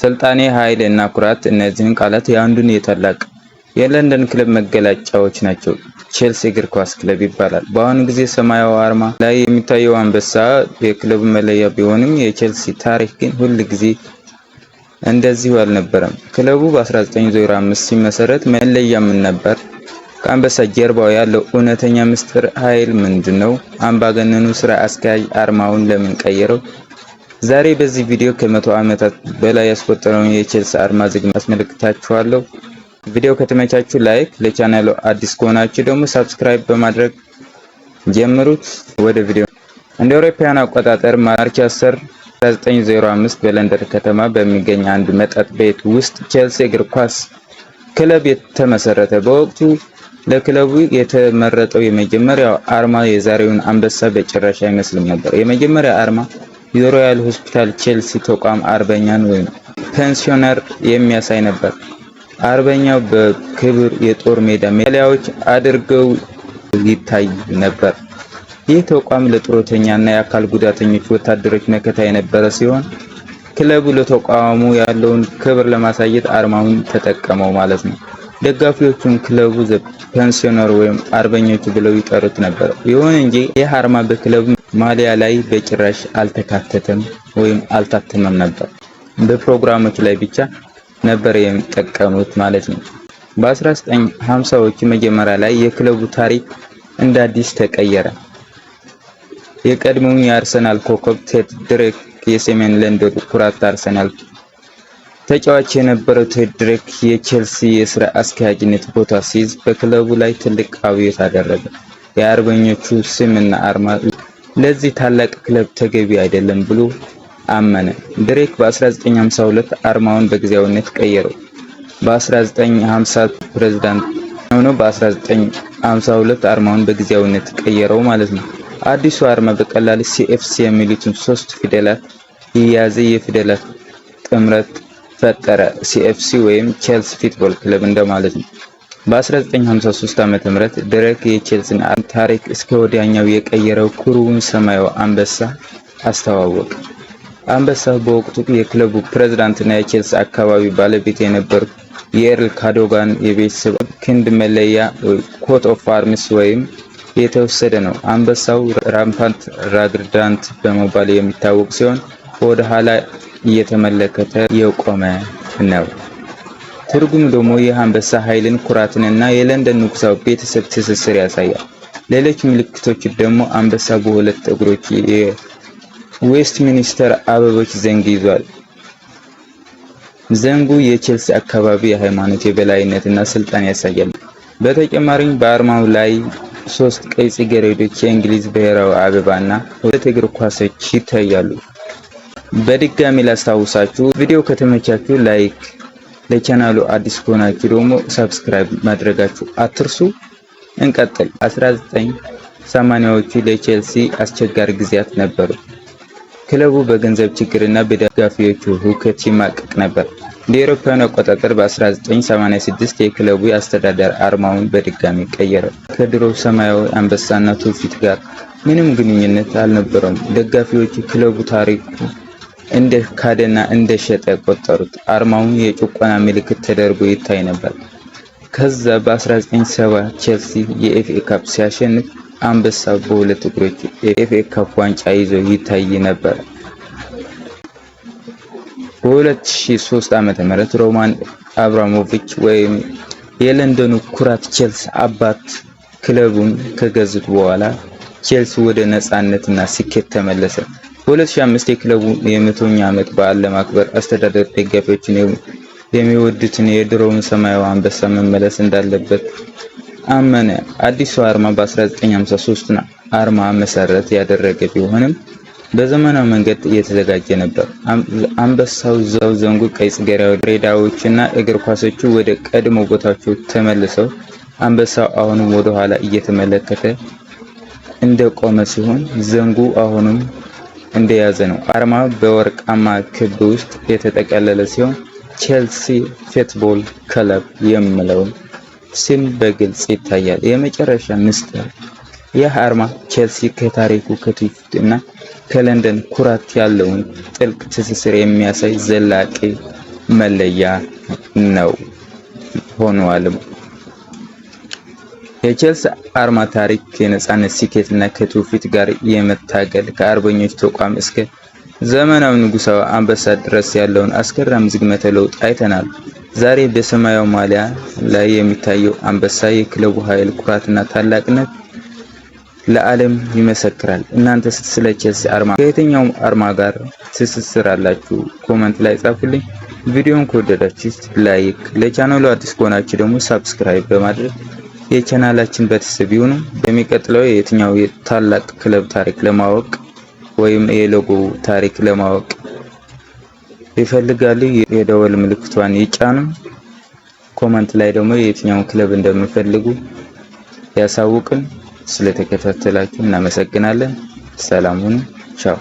ስልጣኔ፣ ኃይል እና ኩራት እነዚህን ቃላት የአንዱን የታላቅ የለንደን ክለብ መገለጫዎች ናቸው። ቼልሲ እግር ኳስ ክለብ ይባላል። በአሁኑ ጊዜ ሰማያዊ አርማ ላይ የሚታየው አንበሳ የክለቡ መለያ ቢሆንም የቼልሲ ታሪክ ግን ሁል ጊዜ እንደዚሁ አልነበረም። ክለቡ በ1905 ሲመሰረት መለያ ምን ነበር? ከአንበሳ ጀርባው ያለው እውነተኛ ምስጢር ኃይል ምንድነው? አምባገነኑ ስራ አስኪያጅ አርማውን ለምን ቀየረው? ዛሬ በዚህ ቪዲዮ ከ100 ዓመታት በላይ ያስቆጠረውን የቼልሲ አርማ ዝግመት አስመልክታችኋለሁ። ቪዲዮ ከተመቻችሁ ላይክ፣ ለቻናሉ አዲስ ከሆናችሁ ደግሞ ሰብስክራይብ በማድረግ ጀምሩት። ወደ ቪዲዮ እንደ አውሮፓውያን አቆጣጠር ማርች 10 1905 በለንደን ከተማ በሚገኝ አንድ መጠጥ ቤት ውስጥ ቼልሲ እግር ኳስ ክለብ የተመሰረተ። በወቅቱ ለክለቡ የተመረጠው የመጀመሪያው አርማ የዛሬውን አንበሳ በጭራሽ አይመስልም ነበር። የመጀመሪያ አርማ የሮያል ሆስፒታል ቼልሲ ተቋም አርበኛን ወይም ፔንሲዮነር የሚያሳይ ነበር። አርበኛው በክብር የጦር ሜዳ ሜዳሊያዎች አድርገው ይታይ ነበር። ይህ ተቋም ለጡረተኛና የአካል ጉዳተኞች ወታደሮች መከታ የነበረ ሲሆን ክለቡ ለተቋሙ ያለውን ክብር ለማሳየት አርማውን ተጠቀመው ማለት ነው። ደጋፊዎቹም ክለቡ ፔንሲዮነር ወይም አርበኞች ብለው ይጠሩት ነበር። ይሁን እንጂ ይህ አርማ በክለቡ ማሊያ ላይ በጭራሽ አልተካተተም ወይም አልታተመም ነበር። በፕሮግራሞች ላይ ብቻ ነበር የሚጠቀሙት ማለት ነው። በ1950ዎቹ መጀመሪያ ላይ የክለቡ ታሪክ እንደ አዲስ ተቀየረ። የቀድሞው የአርሰናል ኮከብ ቴድ ድሬክ የሰሜን ለንደን ኩራት አርሰናል ተጫዋች የነበረው ቴድ ድሬክ የቼልሲ የስራ አስኪያጅነት ቦታ ሲይዝ በክለቡ ላይ ትልቅ አብዮት አደረገ። የአርበኞቹ ስምና አርማ ለዚህ ታላቅ ክለብ ተገቢ አይደለም ብሎ አመነ። ድሬክ በ1952 አርማውን በጊዜያዊነት ቀየረው። በ1950 ፕሬዝዳንት ሆኖ በ1952 አርማውን በጊዜያዊነት ቀየረው ማለት ነው። አዲሱ አርማ በቀላል ሲኤፍሲ የሚሉትን 3 ፊደላት የያዘ የፊደላት ጥምረት ፈጠረ። ሲኤፍሲ ወይም ቼልሲ ፉትቦል ክለብ እንደማለት ነው። በ1953 ዓመተ ምህረት ድሬክ የቼልሲን ታሪክ እስከ ወዲያኛው የቀየረው ኩሩውን ሰማያዊ አንበሳ አስተዋወቀ። አንበሳው በወቅቱ የክለቡ ፕሬዝዳንትና የቼልሲ አካባቢ ባለቤት የነበሩት የኤርል ካዶጋን የቤተሰብ ክንድ መለያ ኮት ኦፍ አርምስ ወይም የተወሰደ ነው። አንበሳው ራምፓንት ራግዳንት በመባል የሚታወቅ ሲሆን ወደ ኋላ እየተመለከተ የቆመ ነው። ትርጉሙ ደግሞ የአንበሳ ኃይልን፣ ኩራትንና የለንደን ንጉሳዊ ቤተሰብ ትስስር ያሳያል። ሌሎች ምልክቶች ደግሞ አንበሳ በሁለት እግሮች የዌስትሚኒስተር አበቦች ዘንግ ይዟል። ዘንጉ የቼልሲ አካባቢ የሃይማኖት የበላይነትና ስልጣን ያሳያል። በተጨማሪም በአርማው ላይ 3 ቀይ ጽጌረዶች፣ የእንግሊዝ ብሔራዊ አበባና 2 እግር ኳሶች ይታያሉ። በድጋሚ ላስታውሳችሁ ቪዲዮ ከተመቻችሁ ላይክ፣ ለቻናሉ አዲስ ከሆናችሁ ደግሞ ሰብስክራይብ ማድረጋችሁ አትርሱ። እንቀጥል። 1980ዎቹ ለቼልሲ አስቸጋሪ ጊዜያት ነበሩ። ክለቡ በገንዘብ ችግርና በደጋፊዎቹ ሁከት ይማቀቅ ነበር። እንደ አውሮፓውያን አቆጣጠር በ1986 የክለቡ አስተዳደር አርማውን በድጋሚ ቀየረ። ከድሮው ሰማያዊ አንበሳና ትውፊት ጋር ምንም ግንኙነት አልነበረውም። ደጋፊዎቹ ክለቡ ታሪኩ እንደ ካደና እንደ ሸጠ ቆጠሩት። አርማውን የጭቆና ምልክት ተደርጎ ይታይ ነበር። ከዛ በ1970 ቼልሲ የኤፍኤ ካፕ ሲያሸንፍ አንበሳው በሁለት እግሮች የኤፍኤ ካፕ ዋንጫ ይዞ ይታይ ነበር። በ2003 ዓመተ ምህረት ሮማን አብራሞቪች ወይም የለንደኑ ኩራት ቼልሲ አባት ክለቡን ከገዙት በኋላ ቼልሲ ወደ ነፃነትና ስኬት ተመለሰ። በ2005 የክለቡ የ100ኛ ዓመት በዓል ለማክበር አስተዳደር ደጋፊዎችን የሚወዱትን የድሮውን ሰማያዊ አንበሳ መመለስ እንዳለበት አመነ። አዲሱ አርማ በ1953 አርማ መሰረት ያደረገ ቢሆንም በዘመናዊ መንገድ እየተዘጋጀ ነበር። አንበሳው ዘንጉ፣ ቀይ ጽጌረዳዎችና እግር ኳሶቹ ወደ ቀድሞ ቦታቸው ተመልሰው አንበሳው አሁንም ወደ ኋላ እየተመለከተ እንደቆመ ሲሆን ዘንጉ አሁንም እንደያዘ ነው። አርማው በወርቃማ ክብ ውስጥ የተጠቀለለ ሲሆን ቼልሲ ፉትቦል ክለብ የሚለው ስም በግልጽ ይታያል። የመጨረሻ ምስጢር፣ ይህ አርማ ቼልሲ ከታሪኩ ከትውፊቱና ከለንደን ኩራት ያለውን ጥልቅ ትስስር የሚያሳይ ዘላቂ መለያ ነው ሆኗል። የቼልሲ አርማ ታሪክ የነጻነት ስኬትና ከትውፊት ጋር የመታገል ከአርበኞች ተቋም እስከ ዘመናዊ ንጉሳዊ አንበሳ ድረስ ያለውን አስገራሚ ዝግመተ ለውጥ አይተናል። ዛሬ በሰማያዊ ማሊያ ላይ የሚታየው አንበሳ የክለቡ ኃይል፣ ኩራትና ታላቅነት ለዓለም ይመሰክራል። እናንተ ስለ ቼልሲ አርማ ከየትኛው አርማ ጋር ትስስር አላችሁ? ኮሜንት ላይ ጻፉልኝ። ቪዲዮውን ከወደዳችሁት ላይክ፣ ለቻናሉ አዲስ ከሆናችሁ ደግሞ ሰብስክራይብ በማድረግ የቻናላችን ቤተሰብ ይሁኑ። በሚቀጥለው የትኛው የታላቅ ክለብ ታሪክ ለማወቅ ወይም የሎጎ ታሪክ ለማወቅ ይፈልጋሉ የደወል ምልክቷን ይጫኑ። ኮሜንት ላይ ደግሞ የትኛው ክለብ እንደምፈልጉ ያሳውቁን። ስለተከታተላችሁ እናመሰግናለን። ሰላም ሁኑ። ቻው።